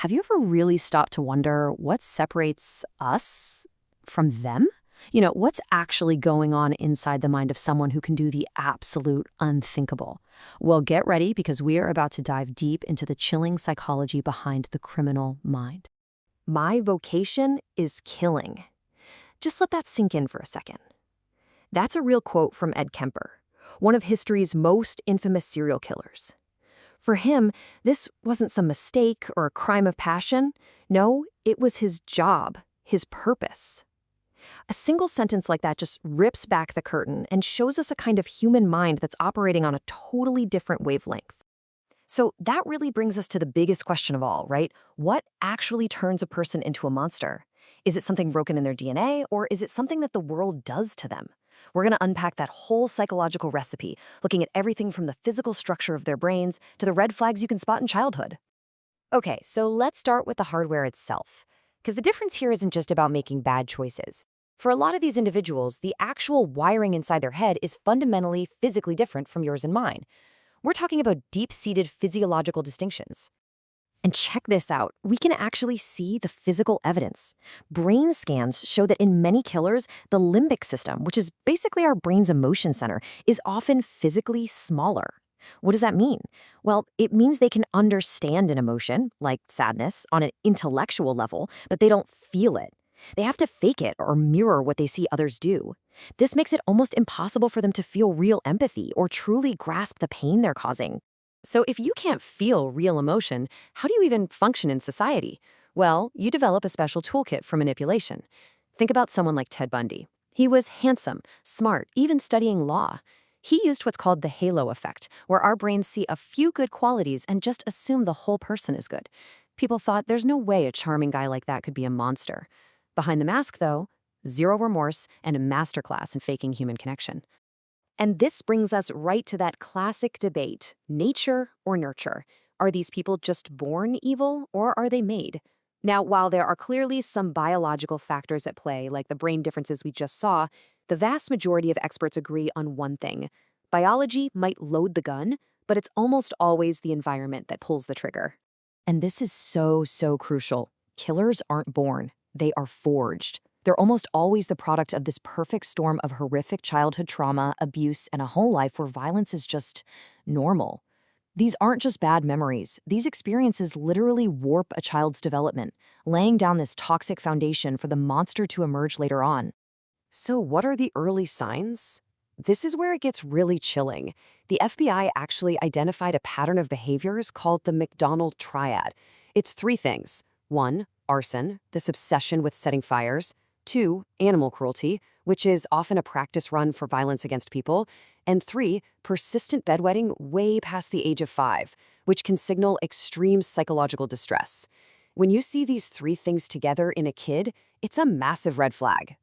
Have you ever really stopped to wonder what separates us from them? What's actually going on inside the mind of someone who can do the absolute unthinkable? Well, get ready because we are about to dive deep into the chilling psychology behind the criminal mind. My vocation is killing. Just let that sink in for a second. That's a real quote from Ed Kemper, one of history's most infamous serial killers. For him, this wasn't some mistake or a crime of passion. No, it was his job, his purpose. A single sentence like that just rips back the curtain and shows us a kind of human mind that's operating on a totally different wavelength. So that really brings us to the biggest question of all, right? What actually turns a person into a monster? Is it something broken in their DNA, or is it something that the world does to them? We're going to unpack that whole psychological recipe, looking at everything from the physical structure of their brains to the red flags you can spot in childhood. Okay, so let's start with the hardware itself, because the difference here isn't just about making bad choices. For a lot of these individuals, the actual wiring inside their head is fundamentally physically different from yours and mine. We're talking about deep-seated physiological distinctions. And check this out. We can actually see the physical evidence. Brain scans show that in many killers, the limbic system, which is basically our brain's emotion center, is often physically smaller. What does that mean? Well, it means they can understand an emotion, like sadness, on an intellectual level, but they don't feel it. They have to fake it or mirror what they see others do. This makes it almost impossible for them to feel real empathy or truly grasp the pain they're causing. So if you can't feel real emotion, how do you even function in society? Well, you develop a special toolkit for manipulation. Think about someone like Ted Bundy. He was handsome, smart, even studying law. He used what's called the halo effect, where our brains see a few good qualities and just assume the whole person is good. People thought there's no way a charming guy like that could be a monster. Behind the mask, though, zero remorse and a masterclass in faking human connection. And this brings us right to that classic debate, nature or nurture. Are these people just born evil, or are they made? Now, while there are clearly some biological factors at play, like the brain differences we just saw, the vast majority of experts agree on one thing. Biology might load the gun, but it's almost always the environment that pulls the trigger. And this is so crucial. Killers aren't born. They are forged. They're almost always the product of this perfect storm of horrific childhood trauma, abuse, and a whole life where violence is just normal. These aren't just bad memories. These experiences literally warp a child's development, laying down this toxic foundation for the monster to emerge later on. So what are the early signs? This is where it gets really chilling. The FBI actually identified a pattern of behaviors called the McDonald Triad. It's three things. 1, arson, this obsession with setting fires. 2, animal cruelty, which is often a practice run for violence against people. And 3, persistent bedwetting way past the age of 5, which can signal extreme psychological distress. When you see these three things together in a kid, it's a massive red flag.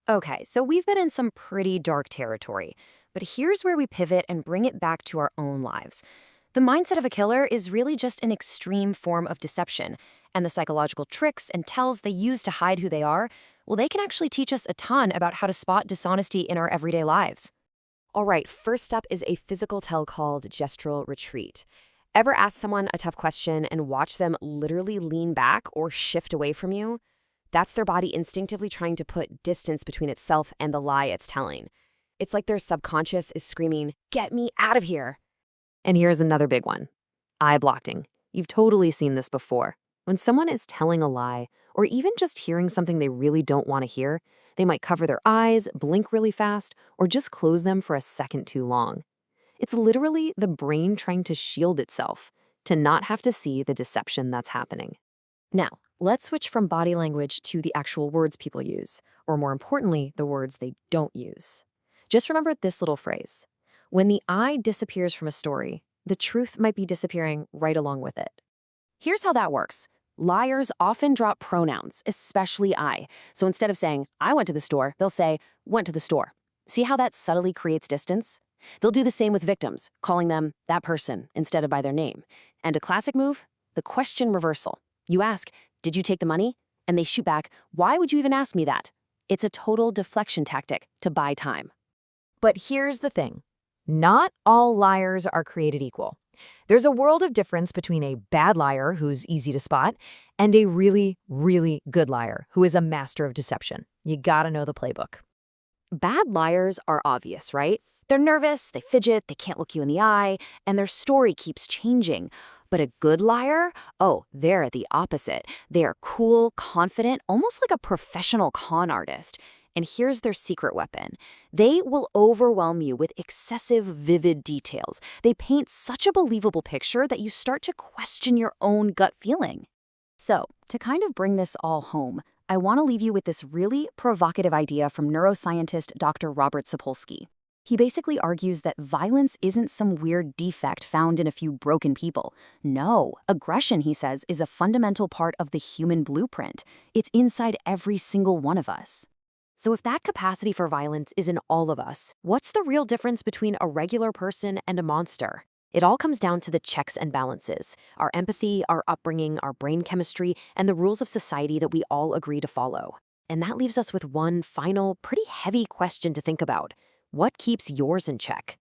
Okay, so we've been in some pretty dark territory, but here's where we pivot and bring it back to our own lives. The mindset of a killer is really just an extreme form of deception, and the psychological tricks and tells they use to hide who they are, well, they can actually teach us a ton about how to spot dishonesty in our everyday lives. All right, first up is a physical tell called gestural retreat. Ever ask someone a tough question and watch them literally lean back or shift away from you? That's their body instinctively trying to put distance between itself and the lie it's telling. It's like their subconscious is screaming, "Get me out of here!" And here's another big one. Eye blocking. You've totally seen this before. When someone is telling a lie, or even just hearing something they really don't want to hear, they might cover their eyes, blink really fast, or just close them for a second too long. It's literally the brain trying to shield itself, to not have to see the deception that's happening. Now, let's switch from body language to the actual words people use, or more importantly, the words they don't use. Just remember this little phrase. When the I disappears from a story, the truth might be disappearing right along with it. Here's how that works. Liars often drop pronouns, especially I. So instead of saying, "I went to the store," they'll say, "went to the store." See how that subtly creates distance? They'll do the same with victims, calling them "that person" instead of by their name. And a classic move? The question reversal. You ask, "Did you take the money?" And they shoot back, "Why would you even ask me that?" It's a total deflection tactic to buy time. But here's the thing. Not all liars are created equal. There's a world of difference between a bad liar who's easy to spot and a really, really good liar who is a master of deception. You gotta know the playbook. Bad liars are obvious, right? They're nervous, they fidget, they can't look you in the eye, and their story keeps changing. But a good liar? Oh, they're the opposite. They are cool, confident, almost like a professional con artist. And here's their secret weapon. They will overwhelm you with excessive, vivid details. They paint such a believable picture that you start to question your own gut feeling. So, to kind of bring this all home, I want to leave you with this really provocative idea from neuroscientist Dr. Robert Sapolsky. He basically argues that violence isn't some weird defect found in a few broken people. No, aggression, he says, is a fundamental part of the human blueprint. It's inside every single one of us. So if that capacity for violence is in all of us, what's the real difference between a regular person and a monster? It all comes down to the checks and balances, our empathy, our upbringing, our brain chemistry, and the rules of society that we all agree to follow. And that leaves us with one final, pretty heavy question to think about. What keeps yours in check?